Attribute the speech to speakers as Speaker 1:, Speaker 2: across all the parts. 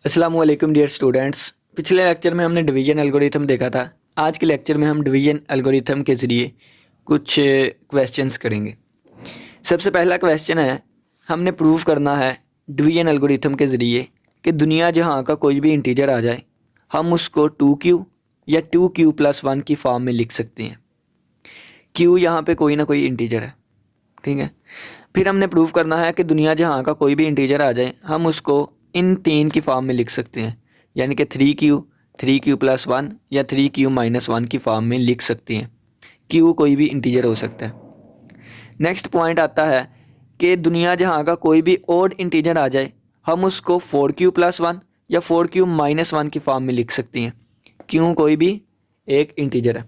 Speaker 1: अस्सलामुअलैकुम dear students. पिछले lecture में हमने डिवीजन एल्गोरिथम देखा था। आज के लेक्चर में हम डिवीजन एल्गोरिथम के ज़रिए कुछ क्वेश्चंस करेंगे। सबसे पहला क्वेश्चन है, हमने प्रूव करना है डिवीजन एल्गोरिथम के ज़रिए कि दुनिया जहां का कोई भी इंटीजर आ जाए हम उसको 2q या 2q+1 की फॉर्म में लिख सकते हैं। q यहाँ पे कोई ना कोई इंटीजर है, ठीक है। फिर हमने प्रूव करना है कि दुनिया जहां का कोई भी इंटीजर आ जाए हम उसको इन तीन की फॉर्म में लिख सकते हैं, यानी कि 3q+1 या 3q-1 की फॉर्म में लिख सकते हैं। q कोई भी इंटीजर हो सकता है। नेक्स्ट पॉइंट आता है कि दुनिया जहां का कोई भी ओड इंटीजर आ जाए हम उसको 4q+1 या 4q-1 की फॉर्म में लिख सकते हैं। q कोई भी एक इंटीजर है।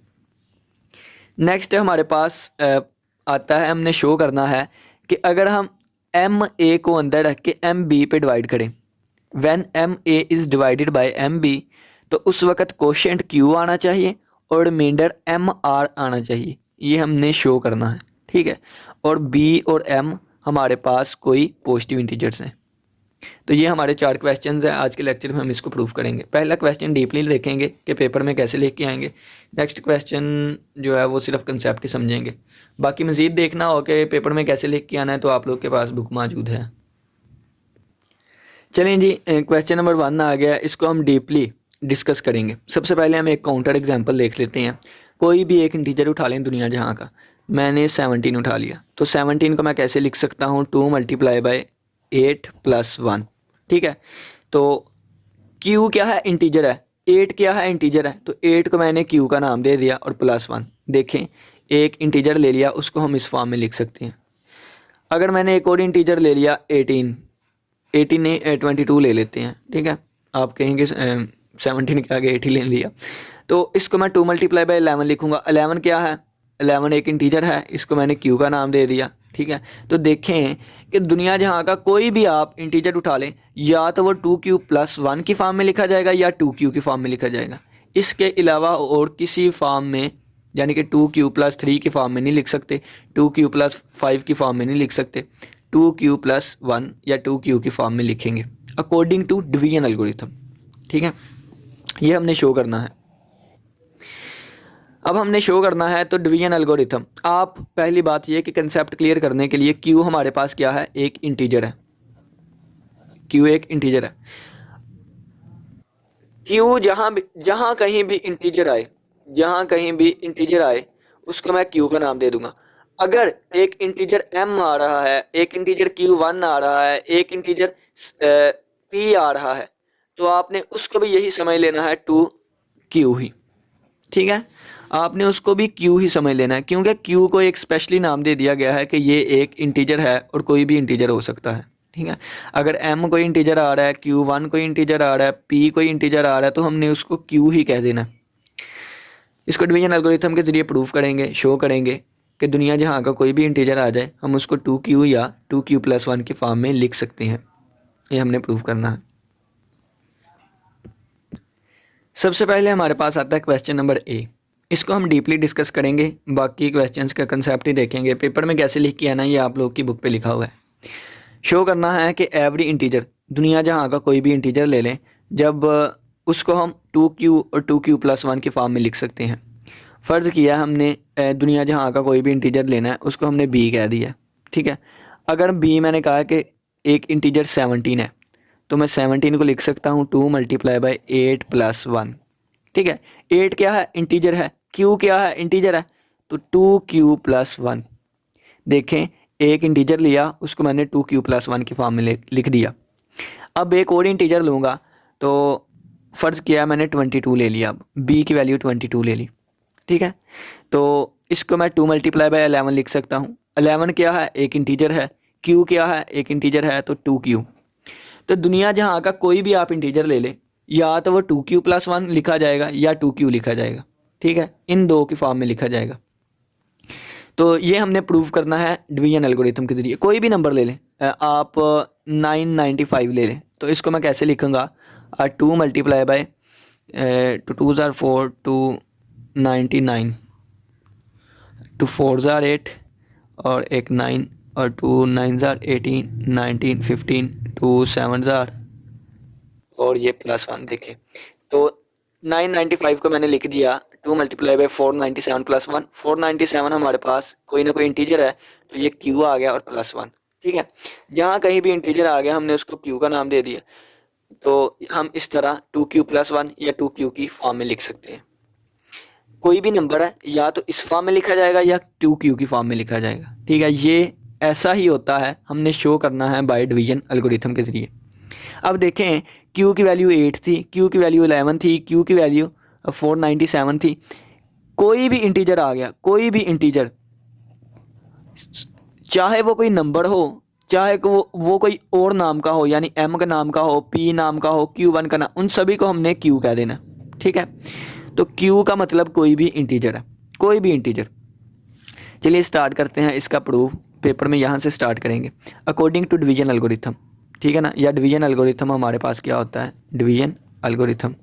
Speaker 1: नेक्स्ट हमारे पास आता है, हमने शो करना है कि अगर हम एम ए को अंदर रख के एम बी पे डिवाइड करें, when M A is divided by M B, तो उस वक़्त कोशेंट क्यू आना चाहिए और रिमाइंडर एम आर आना चाहिए। ये हमने शो करना है, ठीक है। और बी और एम हमारे पास कोई पॉजिटिव इंटीजर्स हैं। तो ये हमारे 4 क्वेश्चंस हैं। आज के लेक्चर में हम इसको प्रूव करेंगे। पहला क्वेश्चन डीपली देखेंगे कि पेपर में कैसे लेके आएंगे। नेक्स्ट क्वेश्चन जो है वो सिर्फ कंसेप्ट ही समझेंगे। बाकी मज़ीद देखना हो कि पेपर में कैसे लेके आना है तो आप लोग के पास बुक मौजूद है। चलें जी, क्वेश्चन नंबर 1 आ गया, इसको हम डीपली डिस्कस करेंगे। सबसे पहले हम एक काउंटर एग्जाम्पल देख लेते हैं। कोई भी एक इंटीजर उठा लें दुनिया जहाँ का, मैंने 17 उठा लिया, तो 17 को मैं कैसे लिख सकता हूँ, 2 × 8+1, ठीक है। तो q क्या है, इंटीजर है। 8 क्या है, इंटीजर है। तो 8 को मैंने q का नाम दे दिया और +1। देखें, एक इंटीजर ले लिया, उसको हम इस फॉर्म में लिख सकते हैं। अगर मैंने एक और इंटीजर ले लिया 18 ने 22 ले लेते हैं, ठीक है। आप कहेंगे 17 के आगे 8 ही ले लिया, तो इसको मैं 2 × 11 लिखूंगा। 11 क्या है, 11 एक इंटीजर है, इसको मैंने q का नाम दे दिया, ठीक है। तो देखें कि दुनिया जहाँ का कोई भी आप इंटीजर उठा लें, या तो वो 2q+1 की फॉर्म में लिखा जाएगा या 2q की फॉर्म में लिखा जाएगा। इसके अलावा और किसी फॉर्म में, यानी कि 2q+3 की फॉर्म में नहीं लिख सकते, 2q+5 की फॉर्म में नहीं लिख सकते, 2q+1 या 2q की फॉर्म में लिखेंगे अकॉर्डिंग टू डिवीजन एल्गोरिथम, ठीक है। ये हमने शो करना है। अब हमने शो करना है तो डिवीजन एल्गोरिथम, आप पहली बात ये कि कंसेप्ट क्लियर करने के लिए q हमारे पास क्या है, एक इंटीजर है। q एक इंटीजर है। q जहां कहीं भी इंटीजर आए, जहां कहीं भी इंटीजर आए उसको मैं q का नाम दे दूंगा। अगर एक इंटीजर m आ रहा है, एक इंटीजर q1 आ रहा है, एक इंटीजर p आ रहा है, तो आपने उसको भी यही समझ लेना है 2q ही, ठीक है। आपने उसको भी q ही समझ लेना है, क्योंकि q को एक स्पेशली नाम दे दिया गया है कि ये एक इंटीजर है और कोई भी इंटीजर हो सकता है, ठीक है। अगर m कोई इंटीजर आ रहा है, q1 कोई इंटीजर आ रहा है, p कोई इंटीजर आ रहा है, तो हमने उसको q ही कह देना। इसको डिवीजन एल्गोरिथम के ज़रिए प्रूफ करेंगे, शो करेंगे कि दुनिया जहाँ का कोई भी इंटीजर आ जाए हम उसको 2q या 2q+1 की फॉर्म में लिख सकते हैं। ये हमने प्रूफ करना है। सबसे पहले हमारे पास आता है क्वेश्चन नंबर ए। इसको हम डीपली डिस्कस करेंगे, बाकी क्वेश्चंस का कंसेप्ट ही देखेंगे। पेपर में कैसे लिख के आना ये आप लोग की बुक पे लिखा हुआ है। शो करना है कि एवरी इंटीजर, दुनिया जहाँ का कोई भी इंटीजर ले लें, जब उसको हम 2q और 2q+1 की फॉर्म में लिख सकते हैं। फ़र्ज़ किया हमने दुनिया जहाँ का कोई भी इंटीजर लेना है, उसको हमने b कह दिया, ठीक है। अगर b मैंने कहा कि एक इंटीजर 17 है, तो मैं 17 को लिख सकता हूँ 2 × 8+1, ठीक है। 8 क्या है, इंटीजर है। q क्या है, इंटीजर है। तो 2q+1। देखें, एक इंटीजर लिया, उसको मैंने 2q+1 की फॉर्म में लिख दिया। अब एक और इंटीजर लूँगा, तो फ़र्ज़ किया मैंने 22 ले लिया। अब b की वैल्यू 22 ले ली, ठीक है। तो इसको मैं 2 × 11 लिख सकता हूँ। 11 क्या है, एक इंटीजर है। q क्या है, एक इंटीजर है, तो 2q। तो दुनिया जहाँ का कोई भी आप इंटीजर ले लें, या तो वो 2q+1 लिखा जाएगा या 2q लिखा जाएगा, ठीक है। इन दो की फॉर्म में लिखा जाएगा। तो ये हमने प्रूव करना है डिवीजन एल्गोरिथम के जरिए। कोई भी नंबर ले लें, आप 995 ले लें, तो इसको मैं कैसे लिखूँगा, 2 × 2 * 4, 2 99, 2 4 * 8 और एक 9 और 2 9 * 18, 19 15, 2 7 * और ये +1 देखें तो 995 को मैंने लिख दिया 2 मल्टीप्लाई बाई 497 प्लस 1। 497 हमारे पास कोई ना कोई इंटीजर है तो ये क्यू आ गया और +1। ठीक है, जहाँ कहीं भी इंटीजर आ गया हमने उसको क्यू का नाम दे दिया। तो हम इस तरह 2q+1 या 2q की फॉर्म में लिख सकते हैं। कोई भी नंबर है या तो इस फॉर्म में लिखा जाएगा या 2q की फॉर्म में लिखा जाएगा। ठीक है, ये ऐसा ही होता है, हमने शो करना है बाय डिवीजन एल्गोरिथम के ज़रिए। अब देखें q की वैल्यू 8 थी, q की वैल्यू 11 थी, q की वैल्यू 497 थी। कोई भी इंटीजर आ गया, कोई भी इंटीजर, चाहे वो कोई नंबर हो, चाहे वो कोई और नाम का हो, यानी m का नाम का हो, p नाम का हो, q1 का नाम, उन सभी को हमने q कह देना। ठीक है, तो q का मतलब कोई भी इंटीजर है, कोई भी इंटीजर। चलिए स्टार्ट करते हैं इसका प्रूफ। पेपर में यहाँ से स्टार्ट करेंगे अकॉर्डिंग टू डिवीजन एल्गोरिथम। ठीक है ना, या डिवीजन एल्गोरिथम हमारे पास क्या होता है, डिवीजन एल्गोरिथम।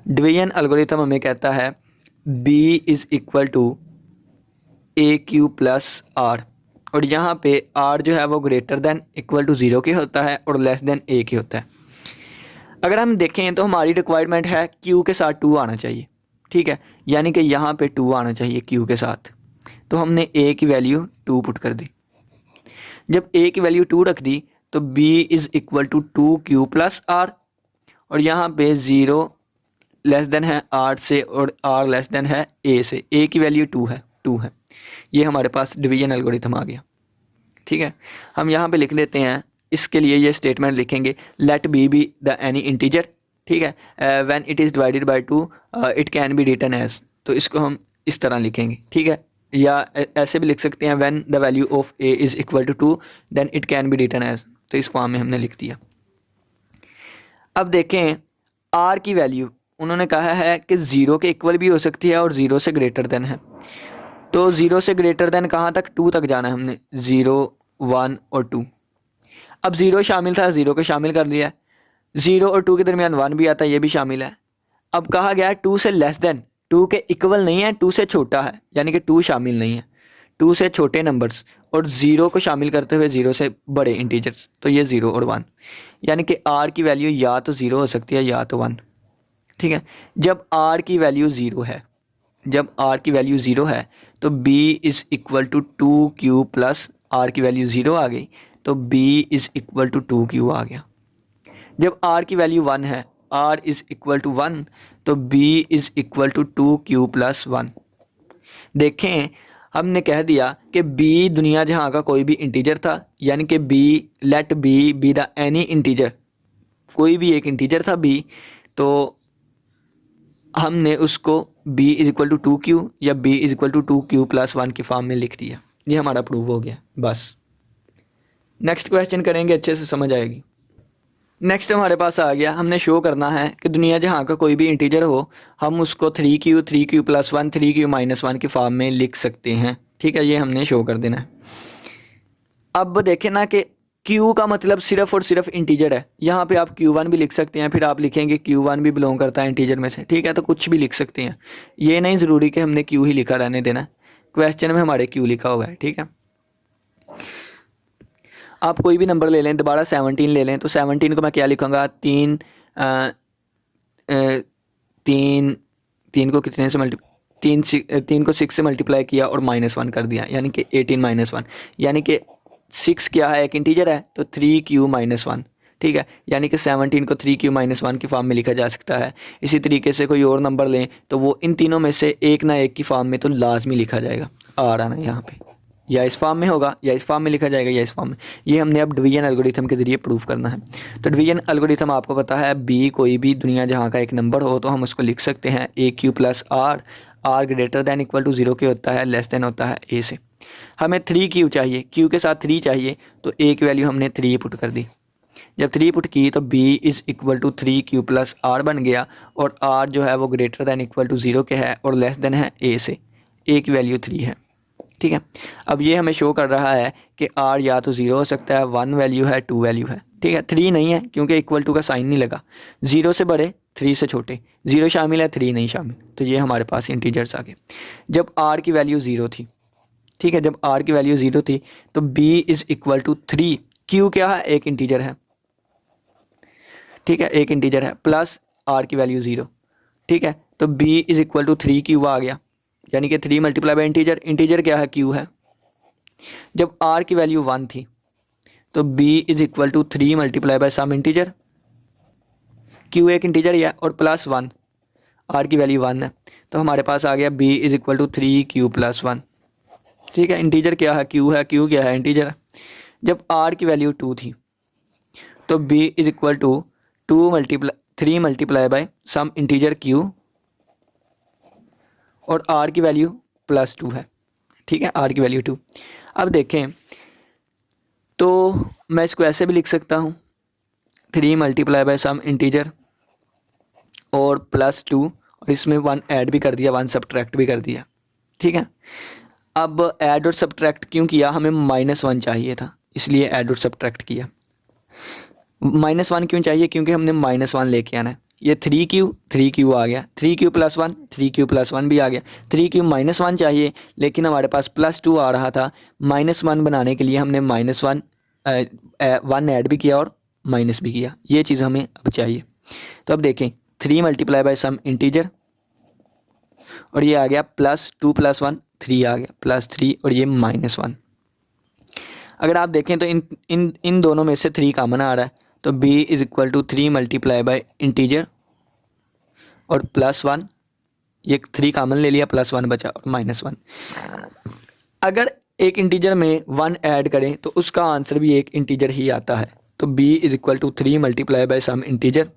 Speaker 1: डिवीजन एल्गोरिथम हमें कहता है b is equal to AQ plus R, और यहाँ पे R जो है वो ग्रेटर देन इक्वल टू 0 के होता है और लेस देन A के होता है। अगर हम देखें तो हमारी रिक्वायरमेंट है Q के साथ 2 आना चाहिए। ठीक है, यानी कि यहाँ पे 2 आना चाहिए Q के साथ, तो हमने A की वैल्यू 2 पुट कर दी। जब A की वैल्यू 2 रख दी तो B is equal to 2Q plus R, और यहाँ पे 0 लेस देन है R से और R लेस देन है A से। A की वैल्यू 2 है। ये हमारे पास डिवीजन एल्गोरिथम आ गया। ठीक है, हम यहाँ पे लिख लेते हैं, इसके लिए ये स्टेटमेंट लिखेंगे, let b be the any integer. ठीक है, when it is divided by 2 it can be written as, तो इसको हम इस तरह लिखेंगे। ठीक है, या ऐसे भी लिख सकते हैं, when the value of a is equal to 2 then it can be written as, तो इस फॉर्म में हमने लिख दिया। अब देखें r की वैल्यू उन्होंने कहा है कि 0 के इक्वल भी हो सकती है और 0 से ग्रेटर देन है। तो 0 से ग्रेटर देन कहाँ तक, 2 तक जाना है हमने, 0, 1 और 2। अब 0 शामिल था, 0 को शामिल कर लिया। 0 और 2 के दरमियान 1 भी आता है, ये भी शामिल है। अब कहा गया है 2 से लेस देन, 2 के इक्वल नहीं है, 2 से छोटा है, यानी कि 2 शामिल नहीं है, 2 से छोटे नंबर्स, और 0 को शामिल करते हुए 0 से बड़े इंटीजर्स, तो ये 0 और 1, यानी कि r की वैल्यू या तो 0 हो सकती है या तो 1। ठीक है, जब r की वैल्यू 0 है, जब r की वैल्यू 0 है तो b is equal to 2q plus r की वैल्यू 0 आ गई, तो b is equal to 2q आ गया। जब r की वैल्यू 1 है, r इज़ इक्वल टू 1, तो b is equal to 2q plus 1। देखें हमने कह दिया कि b दुनिया जहाँ का कोई भी इंटीजर था, यानी कि b, let b be the any integer, कोई भी एक इंटीजर था b, तो हमने उसको b is equal to 2q या b is equal to 2q plus 1 की फॉर्म में लिख दिया। ये हमारा प्रूव हो गया। बस नेक्स्ट क्वेश्चन करेंगे, अच्छे से समझ आएगी। नेक्स्ट हमारे पास आ गया, हमने शो करना है कि दुनिया जहाँ का कोई भी इंटीजर हो हम उसको 3q प्लस 1 3q माइनस 1 की फॉर्म में लिख सकते हैं। ठीक है, ये हमने शो कर देना है। अब देखें ना कि q का मतलब सिर्फ और सिर्फ इंटीजर है, यहाँ पे आप q1 भी लिख सकते हैं, फिर आप लिखेंगे q1 भी बिलोंग करता है इंटीजर में से। ठीक है, तो कुछ भी लिख सकते हैं, ये नहीं ज़रूरी कि हमने q ही लिखा रहने देना, क्वेश्चन में हमारे q लिखा हुआ है। ठीक है, आप कोई भी नंबर ले लें, दोबारा 17 ले लें, तो 17 को मैं क्या लिखूँगा, 3 को कितने से तीन को 6 से मल्टीप्लाई किया और -1 कर दिया, यानी कि 18 - 1, यानी कि 6 क्या है, एक इंटीजर है, तो 3q - 1। ठीक है, यानी कि 17 को 3q - 1 की फॉर्म में लिखा जा सकता है। इसी तरीके से कोई और नंबर लें तो वो इन तीनों में से एक ना एक की फॉर्म में तो लाजमी लिखा जाएगा। आ रहा ना यहाँ पे, या इस फॉर्म में होगा या इस फॉर्म में लिखा जाएगा या इस फॉर्म में। ये हमने अब डिवीजन एल्गोरिथम के ज़रिए प्रूफ करना है। तो डिवीजन एल्गोरिथम आपको पता है, b कोई भी दुनिया जहाँ का एक नंबर हो तो हम उसको लिख सकते हैं AQ plus R, R greater than equal to 0 के होता है, लेस देन होता है A से। हमें 3q चाहिए, q के साथ 3 चाहिए, तो A की वैल्यू हमने 3 पुट कर दी। जब 3 पुट की तो b is equal to 3q plus R बन गया, और R जो है वो ग्रेटर दैन इक्वल टू 0 के है और लेस देन है A से। A की वैल्यू 3 है। ठीक है, अब ये हमें शो कर रहा है कि R या तो 0 हो सकता है, 1 वैल्यू है, 2 वैल्यू है। ठीक है, 3 नहीं है क्योंकि इक्वल टू का साइन नहीं लगा, 0 से बड़े 3 से छोटे, 0 शामिल है 3 नहीं शामिल, तो ये हमारे पास इंटीजर्स आ गए। जब R की वैल्यू 0 थी, ठीक है, जब R की वैल्यू 0 थी तो b is equal to 3, q क्या है, एक इंटीजर है, ठीक है, एक इंटीजर है, प्लस आर की वैल्यू 0, ठीक है। तो B is equal to 3 q आ गया, यानी कि 3 मल्टीप्लाई बाई इंटीजर, इंटीजर क्या है, क्यू है। जब आर की वैल्यू 1 थी तो B is equal to 3 multiply by some integer, Q एक इंटीजर ही है, और प्लस 1, आर की वैल्यू 1 है, तो हमारे पास आ गया B is equal to 3 Q plus 1, ठीक है। इंटीजर क्या है, क्यू है, क्यू क्या है, इंटीजर है। जब आर की वैल्यू 2 थी तो B is equal to 3 multiply by some integer Q, और आर की वैल्यू प्लस 2 है, ठीक है, आर की वैल्यू 2। अब देखें तो मैं इसको ऐसे भी लिख सकता हूँ, 3 मल्टीप्लाई बाई सम इंटीजर और प्लस 2, और इसमें 1 ऐड भी कर दिया, 1 सब्ट्रैक्ट भी कर दिया, ठीक है। अब ऐड और सब्ट्रैक्ट क्यों किया, हमें -1 चाहिए था, इसलिए ऐड और सब्ट्रैक्ट किया। -1 क्यों चाहिए, क्योंकि हमने -1 लेके आना है। ये 3Q आ गया, 3Q प्लस 1, 3Q प्लस 1 भी आ गया। 3Q -1 चाहिए, लेकिन हमारे पास +2 आ रहा था। -1 बनाने के लिए हमने -1 ऐड भी किया और माइनस भी किया, ये चीज़ हमें अब चाहिए। तो अब देखें, 3 मल्टीप्लाई बाई सम इंटीजर, और ये आ गया +2 + 1 3 आ गया, +3, और ये -1। अगर आप देखें तो इन दोनों में से 3 कॉमन आ रहा है, तो b is equal to 3 multiply by integer और +1, ये 3 कॉमन ले लिया, +1 बचा और -1। अगर एक इंटीजर में 1 ऐड करें तो उसका आंसर भी एक इंटीजर ही आता है। तो b is equal to 3 multiply by some integer,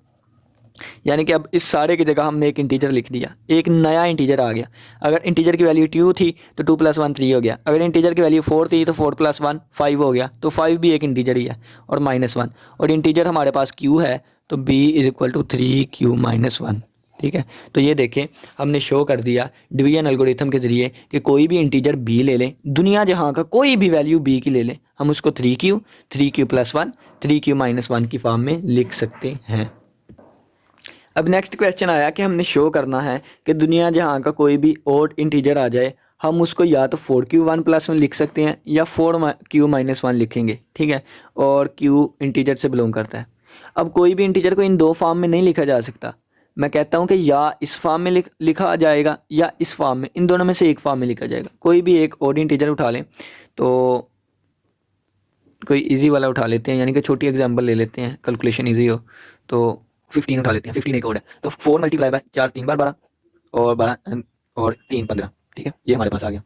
Speaker 1: यानी कि अब इस सारे की जगह हमने एक इंटीजर लिख दिया, एक नया इंटीजर आ गया। अगर इंटीजर की वैल्यू 2 थी तो 2 + 1 3 हो गया। अगर इंटीजर की वैल्यू 4 थी तो 4 + 1 5 हो गया, तो 5 भी एक इंटीजर ही है, और -1, और इंटीजर हमारे पास q है, तो b is equal to 3q - 1, ठीक है। तो ये देखें, हमने शो कर दिया डिवीजन एल्गोरिथम के ज़रिए कि कोई भी इंटीजर b ले लें, दुनिया जहाँ का कोई भी वैल्यू b की ले लें, हम उसको 3q + 1 3q - 1 की फॉर्म में लिख सकते हैं। अब नेक्स्ट क्वेश्चन आया कि हमने शो करना है कि दुनिया जहाँ का कोई भी और इंटीजर आ जाए, हम उसको या तो 4q1 + 1 लिख सकते हैं या 4q - 1 लिखेंगे, ठीक है, और q इंटीजर से बिलोंग करता है। अब कोई भी इंटीजर को इन दो फॉर्म में नहीं लिखा जा सकता, मैं कहता हूँ कि या इस फॉर्म में लिखा जाएगा या इस फॉर्म में, इन दोनों में से एक फॉर्म में लिखा जाएगा। कोई भी एक और इंटीजर उठा लें, तो कोई इजी वाला उठा लेते हैं, यानी कि छोटी एग्जांपल ले लेते हैं, कैलकुलेशन इजी हो, तो 15 उठा लेते हैं। 15 एक और है, तो 4 मल्टीप्लाई बाय 4 3 बार 12 और 12 और 3 15, ठीक है, ये हमारे पास आ गया।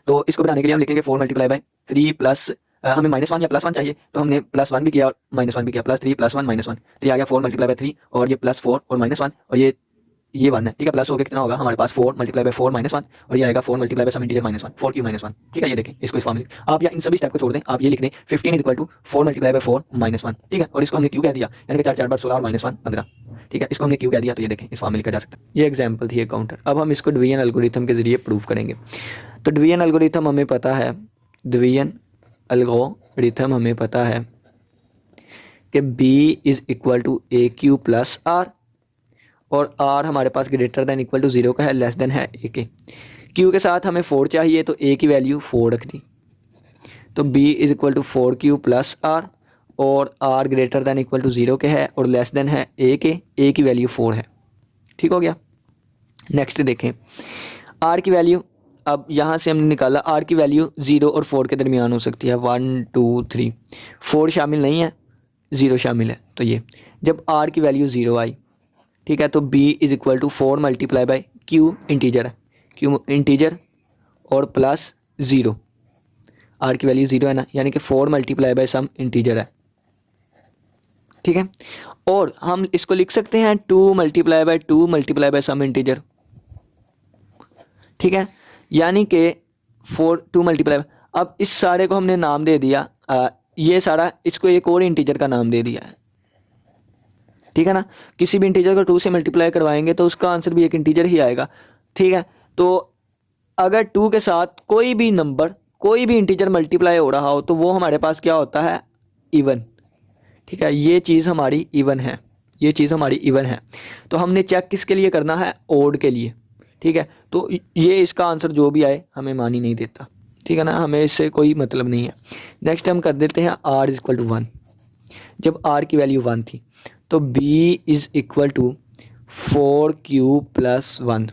Speaker 1: तो इसको बनाने के लिए हम लिखेंगे 4 मल्टीप्लाई बाय 3 प्लस हमें -1 या +1 चाहिए, तो हमने +1 भी किया और -1 भी किया, +3 + 1 -1, तो ये आ गया 4 मल्टीप्लाई बाय 3 और ये +4 और -1 और ये 1 है, ठीक है। प्लस हो गया कितना होगा हमारे पास 4 मल्टीप्लाई बाय 4 -1, और ये आएगा 4 multiply by some integer -1 4q - 1, ठीक है। ये देखें, इसको इस फॉर्म में आप या इन सभी स्टेप को छोड़ दें, आप ये लिख दें 15 is equal to 4 multiply by 4 -1, ठीक है, और इसको हमने q कह दिया, यानी कि 4 4 बार 16 और -1 15, ठीक है, इसको हमने q कह दिया। तो ये देखें, इस फॉर्म में लिखा जा सकता है। ये एग्जाम्पल थी एक काउंटर। अब हम इसको डिवीजन एल्गोरिथम के जरिए प्रूव करेंगे। तो डिवीजन एल्गोरिथम हमें पता है, डिवीजन एल्गोरिथम हमें पता है कि b is equal to AQ + R, और r हमारे पास ग्रेटर दैन इक्वल टू 0 का है, लेस देन है a के। q के साथ हमें 4 चाहिए, तो a की वैल्यू 4 रख दी, तो b is equal to 4q + r, और r greater than equal to 0 के है और लेस देन है a के, a की वैल्यू 4 है, ठीक हो गया। नेक्स्ट देखें, r की वैल्यू, अब यहाँ से हमने निकाला r की वैल्यू 0 और 4 के दरमियान हो सकती है, 1 2 3, 4 शामिल नहीं है, 0 शामिल है। तो ये जब r की वैल्यू 0 आई, ठीक है, तो b is equal to 4 multiply by q integer है, q इंटीजर और प्लस 0, r की वैल्यू 0 है ना, यानी कि 4 मल्टीप्लाई बाई सम इंटीजर है, ठीक है। और हम इसको लिख सकते हैं 2 multiply by 2 multiply by some integer, ठीक है, यानी कि 2 मल्टीप्लाई। अब इस सारे को हमने नाम दे दिया, ये सारा, इसको एक और इंटीजर का नाम दे दिया है, ठीक है ना। किसी भी इंटीजर को 2 से मल्टीप्लाई करवाएंगे तो उसका आंसर भी एक इंटीजर ही आएगा, ठीक है। तो अगर 2 के साथ कोई भी नंबर, कोई भी इंटीजर मल्टीप्लाई हो रहा हो तो वो हमारे पास क्या होता है, इवन, ठीक है, ये चीज़ हमारी इवन है, ये चीज़ हमारी इवन है। तो हमने चेक किसके लिए करना है, ओड के लिए, ठीक है। तो ये इसका आंसर जो भी आए हमें मान ही नहीं देता, ठीक है ना, हमें इससे कोई मतलब नहीं है। नेक्स्ट हम कर देते हैं r इज इक्वल टू 1। जब r की वैल्यू 1 थी तो b is equal to 4q plus 1।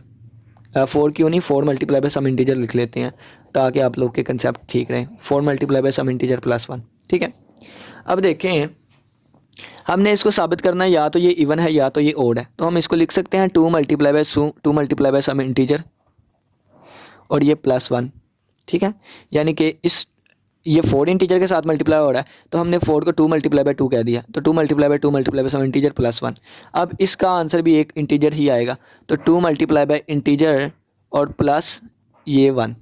Speaker 1: 4q नहीं, 4 मल्टीप्लाई बाय सम इंटीजर लिख लेते हैं ताकि आप लोग के कंसेप्ट ठीक रहें। 4 multiply by some integer plus 1, ठीक है। अब देखें, हमने इसको साबित करना है या तो ये इवन है या तो ये ओड है, तो हम इसको लिख सकते हैं 2 मल्टीप्लाई बाय सम इंटीजर और ये प्लस 1, ठीक है। यानी कि ये 4 इंटीजर के साथ मल्टीप्लाई हो रहा है, तो हमने 4 को 2 मल्टीप्लाई बाय 2 कह दिया, तो 2 multiply by some integer plus 1। अब इसका आंसर भी एक इंटीजर ही आएगा, तो 2 मल्टीप्लाई बाय इंटीजर और प्लस ये 1।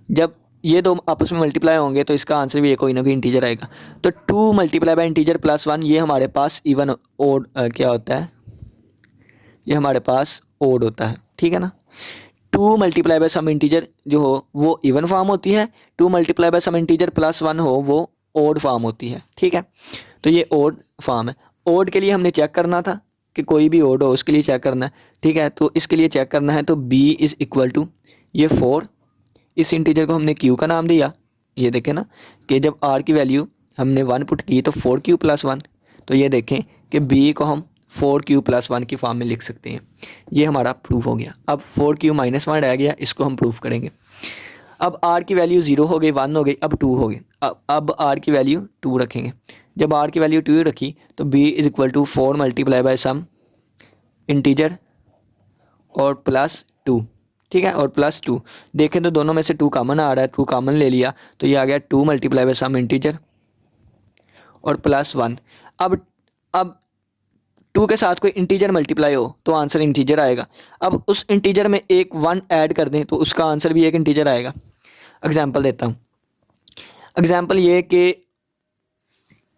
Speaker 1: जब ये दो आपस में मल्टीप्लाई होंगे तो इसका आंसर भी कोई ना कोई इंटीजर आएगा। तो 2 मल्टीप्लाई बाय इंटीजर प्लस 1 ये हमारे पास इवन ओड क्या होता है, ये हमारे पास ओड होता है, ठीक है ना। 2 मल्टीप्लाई बाय सम इंटीजर जो हो वो इवन फॉर्म होती है, 2 multiply by some integer plus 1 हो वो ओड फॉर्म होती है, ठीक है। तो ये ओड फॉर्म है। ओड के लिए हमने चेक करना था कि कोई भी ओड हो, उसके लिए चेक करना है, ठीक है। तो इसके लिए चेक करना है, तो b इज़ इक्वल टू ये 4, इस इंटीजर को हमने q का नाम दिया। ये देखें ना कि जब r की वैल्यू हमने 1 पुट की तो 4q प्लस 1, तो ये देखें कि b को हम 4q प्लस 1 की फॉर्म में लिख सकते हैं। ये हमारा प्रूफ हो गया। अब 4q माइनस 1 रह गया, इसको हम प्रूफ करेंगे। अब r की वैल्यू 0 हो गई, 1 हो गई, अब 2 हो गई। अब r की वैल्यू 2 रखेंगे। जब r की वैल्यू 2 रखी तो b is equal to 4 multiply by some integer और प्लस 2, ठीक है, और प्लस 2। देखें तो दोनों में से 2 कॉमन आ रहा है, 2 कॉमन ले लिया तो ये आ गया 2 मल्टीप्लाई बाय सम इंटीजर और प्लस 1। अब 2 के साथ कोई इंटीजर मल्टीप्लाई हो तो आंसर इंटीजर आएगा। अब उस इंटीजर में एक 1 ऐड कर दें तो उसका आंसर भी एक इंटीजर आएगा। एग्जांपल देता हूँ। एग्जांपल ये कि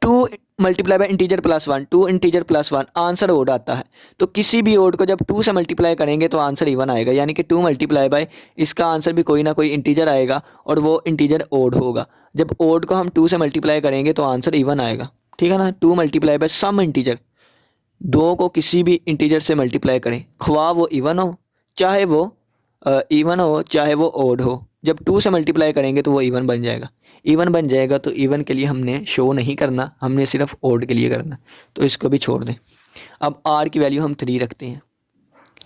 Speaker 1: 2 multiply by integer plus 1, 2 integer plus 1 answer odd आता है। तो किसी भी ओड को जब 2 से मल्टीप्लाई करेंगे तो आंसर इवन आएगा, यानी कि 2 मल्टीप्लाई बाय इसका आंसर भी कोई ना कोई इंटीजर आएगा और वो इंटीजर ओड होगा। जब ओड को हम 2 से मल्टीप्लाई करेंगे तो आंसर इवन आएगा, ठीक है ना। 2 मल्टीप्लाई बाय सम इंटीजर, 2 को किसी भी इंटीजर से मल्टीप्लाई करें, ख्वाह वो इवन हो चाहे वो ओड हो, जब 2 से मल्टीप्लाई करेंगे तो वो इवन बन जाएगा। इवन बन जाएगा तो इवन के लिए हमने शो नहीं करना, हमने सिर्फ ओड के लिए करना, तो इसको भी छोड़ दें। अब r की वैल्यू हम 3 रखते हैं,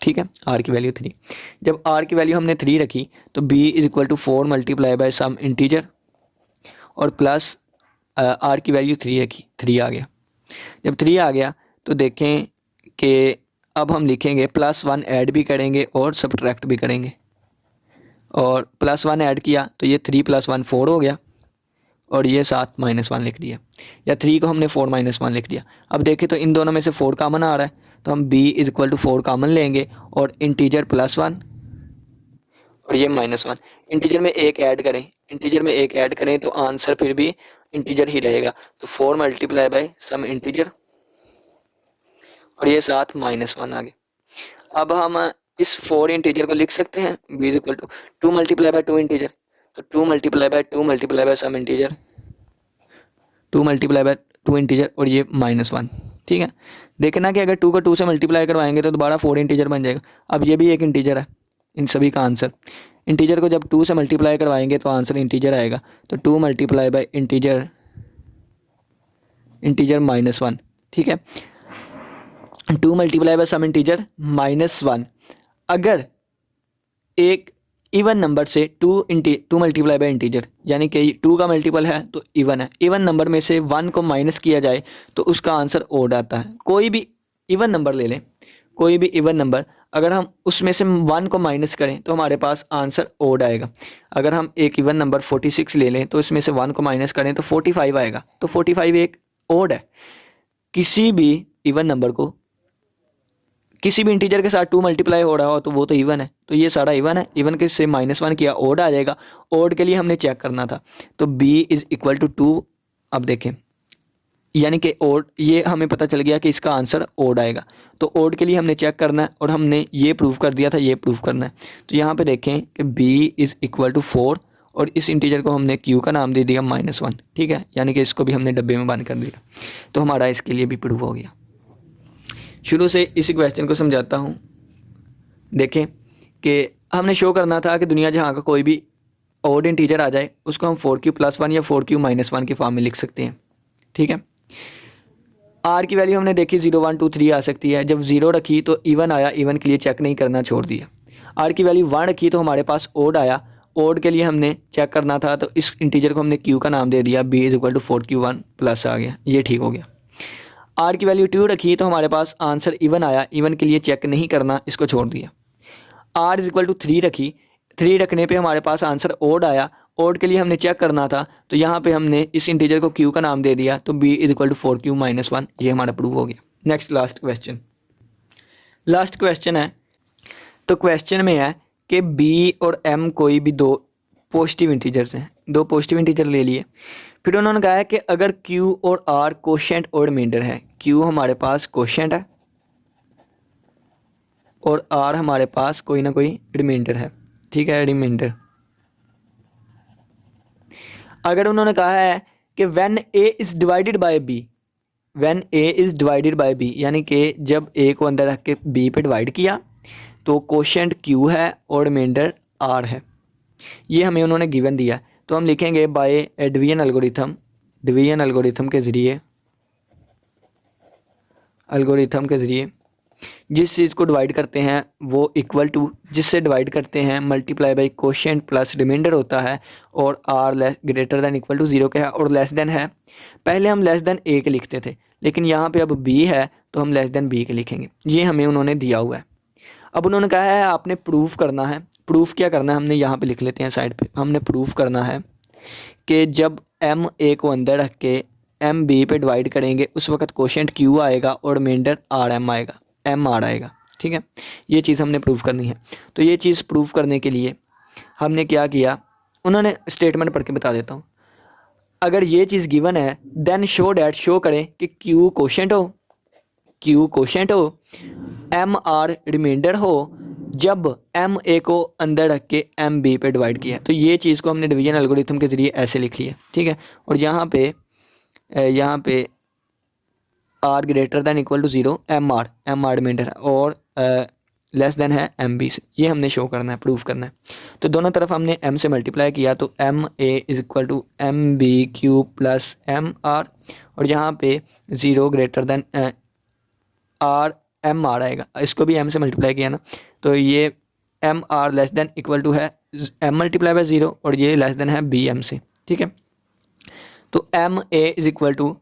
Speaker 1: ठीक है, r की वैल्यू 3। जब r की वैल्यू हमने 3 रखी तो b is equal to 4 multiply by some integer और प्लस r की वैल्यू 3 रखी, 3 आ गया। जब 3 आ गया तो देखें कि अब हम लिखेंगे प्लस 1 ऐड भी करेंगे और सब्ट्रैक्ट भी करेंगे, और प्लस 1 ऐड किया तो ये 3 प्लस 1 4 हो गया और ये 7 माइनस 1 लिख दिया, या 3 को हमने 4 माइनस 1 लिख दिया। अब देखें तो इन दोनों में से 4 कॉमन आ रहा है, तो हम b is equal to 4 common लेंगे और इंटीजर प्लस 1 और ये माइनस 1, इंटीजर में एक ऐड करें तो आंसर फिर भी इंटीजर ही रहेगा। तो 4 मल्टीप्लाई बाय सम इंटीजर और ये 7 माइनस 1 आ गया। अब हम इस 4 इंटीजर को लिख सकते हैं b is equal to 2 multiply by 2 integer, तो 2 multiply by some integer, 2 multiply by 2 integer और ये माइनस 1, ठीक है। देखना कि अगर 2 को 2 से मल्टीप्लाई करवाएंगे तो दोबारा 4 इंटीजर बन जाएगा। अब ये भी एक इंटीजर है, इन सभी का आंसर इंटीजर को जब 2 से मल्टीप्लाई करवाएंगे तो आंसर इंटीजर आएगा। तो 2 मल्टीप्लाई बाय इंटीजर माइनस 1, ठीक है। 2 multiply by some integer minus 1, अगर एक इवन नंबर से 2 मल्टीप्लाई बाय इंटीजर यानी कि 2 का मल्टीपल है तो इवन है, इवन नंबर में से 1 को माइनस किया जाए तो उसका आंसर ओड आता है। कोई भी इवन नंबर ले लें, कोई भी इवन नंबर, अगर हम उसमें से 1 को माइनस करें तो हमारे पास आंसर ओड आएगा। अगर हम एक इवन नंबर 46 ले लें तो इसमें से 1 को माइनस करें तो 45 आएगा, तो 45 एक ओड है। किसी भी इवन नंबर को किसी भी इंटीजर के साथ 2 मल्टीप्लाई हो रहा हो तो वो तो इवन है, तो ये सारा इवन है। इवन के से माइनस 1 किया ओड आ जाएगा। ओड के लिए हमने चेक करना था, तो b इज़ इक्वल टू 2। अब देखें यानी कि ओड, ये हमें पता चल गया कि इसका आंसर ओड आएगा। तो ओड के लिए हमने चेक करना है और हमने ये प्रूव कर दिया था, ये प्रूव करना है। तो यहाँ पे देखें कि b इज़ इक्वल टू 4 और इस इंटीजर को हमने q का नाम दे दिया -1, ठीक है, यानी कि इसको भी हमने डब्बे में बंद कर दिया। तो हमारा इसके लिए भी प्रूव हो गया। शुरू से इसी क्वेश्चन को समझाता हूँ। देखें कि हमने शो करना था कि दुनिया जहाँ का कोई भी ओड इंटीजर आ जाए उसको हम 4q प्लस 1 या 4q माइनस 1 की फॉर्म में लिख सकते हैं, ठीक है। आर की वैल्यू हमने देखी 0 1 2 3 आ सकती है, जब 0 रखी तो इवन आया, इवन के लिए चेक नहीं करना, छोड़ दिया। आर की वैल्यू 1 रखी तो हमारे पास ओड आया, ओड के लिए हमने चेक करना था, तो इस इंटीजर को हमने क्यू का नाम दे दिया, b is equal to 4q1 plus आ गया, ये ठीक हो गया। आर की वैल्यू 2 रखी तो हमारे पास आंसर इवन आया, इवन के लिए चेक नहीं करना, इसको छोड़ दिया। आर इज इक्वल टू 3 रखी, 3 रखने पे हमारे पास आंसर ओड आया, ओड के लिए हमने चेक करना था, तो यहाँ पे हमने इस इंटीजर को क्यू का नाम दे दिया, तो b is equal to 4q minus 1, ये हमारा प्रूव हो गया। नेक्स्ट लास्ट क्वेश्चन है, तो क्वेश्चन में है कि b और m कोई भी दो पॉजिटिव इंटीजर्स हैं, दो पॉजिटिव इंटीजर ले लिए। फिर उन्होंने कहा है कि अगर q और r कोशेंट और रिमाइंडर है, q हमारे पास कोशेंट है और r हमारे पास कोई ना कोई रिमाइंडर है, ठीक है, रिमाइंडर। अगर उन्होंने कहा है कि when a is divided by b, when a is divided by b, यानी कि जब a को अंदर रख के b पे डिवाइड किया तो कोशेंट q है और रिमाइंडर r है, ये हमें उन्होंने गिवन दिया। तो हम लिखेंगे बाय डिवीजन एल्गोरिथम के ज़रिए जिस चीज़ को डिवाइड करते हैं वो इक्वल टू जिससे डिवाइड करते हैं multiply by quotient plus remainder होता है, और R less greater than equal to 0 के है और लेस देन है। पहले हम लेस देन ए के लिखते थे, लेकिन यहाँ पे अब बी है तो हम लेस देन बी के लिखेंगे, ये हमें उन्होंने दिया हुआ है। अब उन्होंने कहा है आपने प्रूफ करना है, प्रूफ क्या करना है हमने यहाँ पे लिख लेते हैं साइड पे, हमने प्रूफ करना है कि जब एम ए को अंदर रख के एम बी पे डिवाइड करेंगे उस वक्त कोशेंट क्यू आएगा और रिमाइंडर आर एम आएगा, एम आर आएगा, ठीक है, ये चीज़ हमने प्रूफ करनी है। तो ये चीज़ प्रूफ करने के लिए हमने क्या किया, उन्होंने स्टेटमेंट पढ़ के बता देता हूँ। अगर ये चीज़ गिवन है देन शो डैट, शो करें कि क्यू कोशेंट हो, एम आर रिमाइंडर हो जब एम ए को अंदर रख के एम बी पे डिवाइड किया। तो ये चीज़ को हमने डिवीजन एल्गोरिथम के ज़रिए ऐसे लिख लिया, ठीक है। और यहाँ पे R greater than equal to 0, M R remainder है और लेस देन है एम बी से, ये हमने शो करना है, प्रूफ करना है। तो दोनों तरफ हमने m से मल्टीप्लाई किया, तो M A is equal to M B Q plus M R, और यहाँ पे 0 greater than R M R आएगा, इसको भी m से मल्टीप्लाई किया ना, तो ये M R less than equal to है m मल्टीप्लाई बाय 0 और ये लेस देन है बी एम से, ठीक है। तो M A is equal to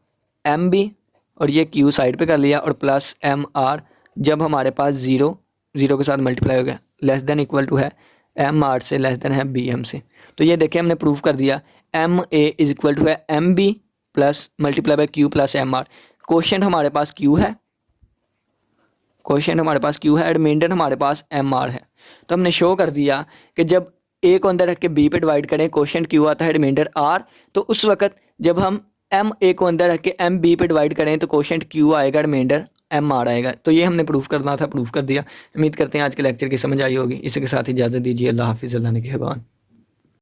Speaker 1: M B और ये क्यू साइड पे कर लिया और प्लस एम आर, जब हमारे पास 0 के साथ मल्टीप्लाई हो गया, लेस देन इक्वल टू है एम आर से लेस देन है बी एम से। तो ये देखिए हमने प्रूफ कर दिया, m A is equal to है M b plus multiply by q plus M r. Quotient हमारे पास क्यू है, रिमाइंडर हमारे पास एम आर है। तो हमने शो कर दिया कि जब ए को अंदर रख के बी पे डिवाइड करें, कोशेंट क्यू आता है, रिमाइंडर आर, तो उस वक्त जब हम एम ए को अंदर रख के एम बी पे डिवाइड करें तो कोशेंट क्यू आएगा, रिमाइंडर एम आर आएगा। तो ये हमने प्रूफ करना था, प्रूफ कर दिया। उम्मीद करते हैं आज के लेक्चर की समझ आई होगी। इसी के साथ इजाज़त दीजिए, अल्लाह हाफिज़, अल्लाह ने के हवाले।